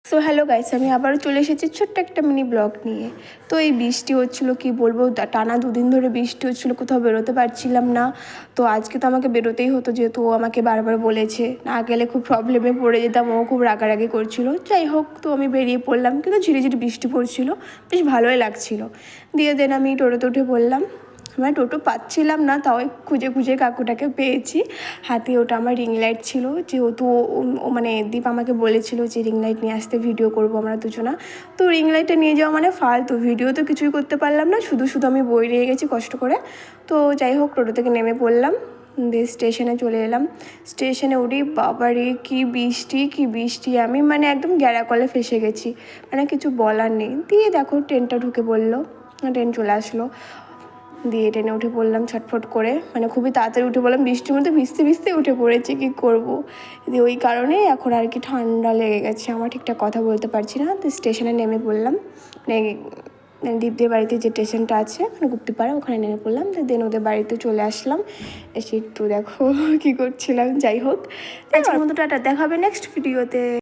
So hello guys, আমি আবারও চলে এসেছি ছোট্ট একটা মিনি ব্লগ নিয়ে। তো এই বৃষ্টি হচ্ছিলো, কি বলবো, টানা 2 দিন ধরে বৃষ্টি হচ্ছিলো, কোথাও বেরোতে পারছিলাম না। তো আজকে তো আমাকে বেরোতেই হতো, যেহেতু ও আমাকে বারবার বলেছে, না গেলে খুব প্রবলেমে পড়ে যেতাম, ও খুব রাগারাগি করছিল। যাই হোক, তো আমি বেরিয়ে পড়লাম, কিন্তু ঝিরিঝিরি বৃষ্টি পড়ছিল, বেশ ভালোই লাগছিলো। দিয়ে দেন আমি টোটোতে উঠে পড়লাম। আমার টোটো পাচ্ছিলাম না, তাও খুঁজে খুঁজে কাকুটাকে পেয়েছি। হাতে ওটা আমার রিং লাইট ছিল, যেহেতু মানে দীপ আমাকে বলেছিল যে রিং লাইট নিয়ে আসতে, ভিডিও করবো আমরা দুজনা। তো রিং লাইটটা নিয়ে যাওয়া মানে ফালতু, ভিডিও তো কিছুই করতে পারলাম না, শুধু শুধু আমি বই নিয়ে গেছি কষ্ট করে। তো যাই হোক, টোটো থেকে নেমে পড়লাম, দিয়ে স্টেশনে চলে এলাম। স্টেশনে উঠি, বাবারে কি বৃষ্টি কি বৃষ্টি, আমি মানে একদম গ্যাড়াকলে ফেসে গেছি, মানে কিছু বলার নেই। দিয়ে দেখো ট্রেনটা ঢুকে পড়লো, ট্রেন চলে আসলো। দিয়ে ট্রেনে উঠে পড়লাম ছটফট করে, মানে খুবই তাড়াতাড়ি উঠে পড়লাম, বৃষ্টির মধ্যে ভিজতে ভিজতে উঠে পড়েছি, কী করবো। দিয়ে ওই কারণেই এখন আর কি ঠান্ডা লেগে গেছে আমার, ঠিকঠাক কথা বলতে পারছি না। তো স্টেশনে নেমে পড়লাম, মানে দীপদের বাড়িতে যে স্টেশনটা আছে, মানে গুপ্তিপাড়া, ওখানে নেমে পড়লাম। তো দেন ওদের বাড়িতে চলে আসলাম, এসে একটু দেখো কী করছিলাম। যাই হোক, আজকের মতো টাটা, দেখা হবে নেক্সট ভিডিওতে।